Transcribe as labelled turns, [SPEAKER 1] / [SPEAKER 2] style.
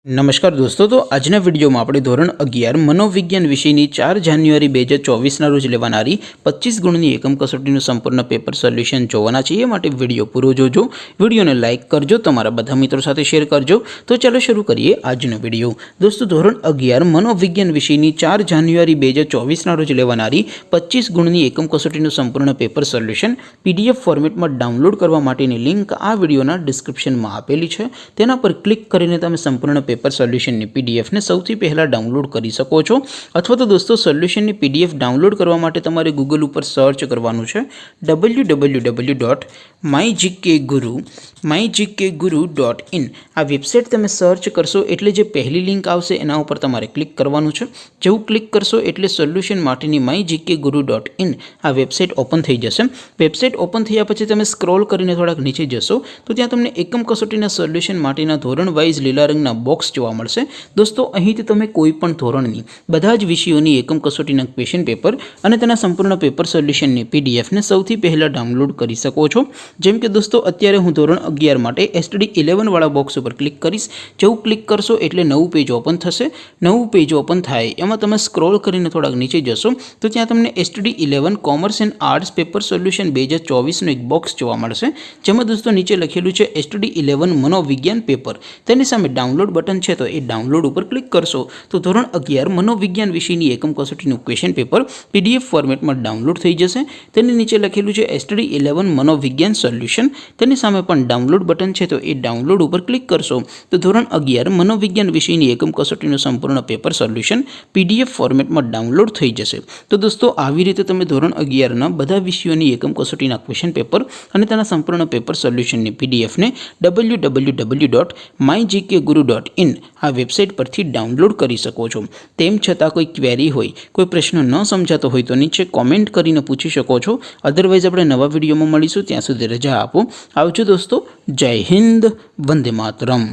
[SPEAKER 1] नमस्कार दोस्तों, तो आजना विडियो में આપણે ધોરણ 11 મનોવિજ્ઞાન વિષયની 4 જાન્યુઆરી 2024 ના રોજ લેવાનારી 25 ગુણની એકમ કસોટીનું સંપૂર્ણ પેપર સોલ્યુશન જોવાના છે। એ માટે વિડિયો પૂરો જોજો, વિડિયોને લાઈક કરજો, તમારા બધા મિત્રો સાથે શેર કરજો। તો ચાલો શરૂ કરીએ આજનો વિડિયો। દોસ્તો, ધોરણ 11 મનોવિજ્ઞાન વિષયની 4 જાન્યુઆરી 2024 ના રોજ લેવાનારી 25 ગુણની એકમ કસોટીનું સંપૂર્ણ પેપર સોલ્યુશન પીડીએફ ફોર્મેટમાં ડાઉનલોડ કરવા માટેની લિંક આ વિડિયોના ડિસ્ક્રિપ્શનમાં આપેલી છે। તેના પર ક્લિક કરીને તમે સંપૂર્ણ पेपर सोल्यूशन ની पीडीएफ ने સૌથી પહેલા ડાઉનલોડ કરી શકો છો। અથવા તો દોસ્તો, સોલ્યુશન ની પીડીએફ ડાઉનલોડ કરવા માટે તમારે ગૂગલ ઉપર સર્ચ કરવાનું છે www.mygkguru.in। આ વેબસાઇટ તમે સર્ચ કરશો એટલે જે પહેલી લિંક આવશે એના ઉપર તમારે ક્લિક કરવાનું છે। જેવું ક્લિક કરશો એટલે સોલ્યુશન માટેની mygkguru.in આ વેબસાઇટ ઓપન થઈ જશે। વેબસાઇટ ઓપન થયા પછી તમે સ્ક્રોલ કરીને થોડાક નીચે જશો તો ત્યાં તમને એકમ કસોટીના સોલ્યુશન માટેના ધોરણ વાઇઝ લીલા રંગના બોક્સ જોવા મળશે। दोस्तों, અહીંથી તમે કોઈ પણ ધોરણની બધા જ વિષયોની એકમ કસોટીના ક્વેશ્ચન પેપર અને તેના સંપૂર્ણ પેપર સોલ્યુશનની પીડીએફ ને સૌથી પહેલા ડાઉનલોડ કરી શકો છો। જેમ કે દોસ્તો, અત્યારે હું ધોરણ 11 માટે STD 11 વાળા બોક્સ ઉપર ક્લિક કરીશ। જેવું ક્લિક કરશો એટલે નવું પેજ ઓપન થશે। નવું પેજ ઓપન થાય એમાં તમે સ્ક્રોલ કરીને થોડાક નીચે જશો તો ત્યાં તમને STD 11 commerce and arts paper solution 2024 નું એક બોક્સ જોવા મળશે। જેમાં દોસ્તો નીચે લખેલું છે STD 11 મનોવિજ્ઞાન પેપર। તેની સામે ડાઉનલોડ બટન છે તો એ ડાઉનલોડ ઉપર ક્લિક કરશો તો ધોરણ 11 મનોવિજ્ઞાન વિષયની એકમ કસોટીનું ક્વેશ્ચન પેપર પીડીએફ ફોર્મેટમાં ડાઉનલોડ થઈ જશે। તેની નીચે લખેલું છે STD 11 મનોવિજ્ઞાન સોલ્યુશન। તેની સામે પણ ડાઉનલોડ બટન છે તો એ ડાઉનલોડ ઉપર ક્લિક કરશો તો ધોરણ 11 મનોવિજ્ઞાન વિષયની એકમ કસોટીનું સંપૂર્ણ પેપર સોલ્યુશન પીડીએફ ફોર્મેટમાં ડાઉનલોડ થઈ જશે। તો દોસ્તો, આવી રીતે તમે ધોરણ 11 ના બધા વિષયોની એકમ કસોટીના ક્વેશ્ચન પેપર અને તેના સંપૂર્ણ પેપર સોલ્યુશનની પીડીએફ ને www.mygkguru.in આ વેબસાઇટ પરથી ડાઉનલોડ કરી શકો છો। તેમ છતાં કોઈ ક્વેરી હોય, કોઈ પ્રશ્ન ન સમજાતો હોય તો નીચે કોમેન્ટ કરીને પૂછી શકો છો। અધરવાઇઝ આપણે નવા વિડીયોમાં મળીશું, ત્યાં સુધી રજા આપો। આવજો દોસ્તો, જય હિન્દ, વંદે માતરમ।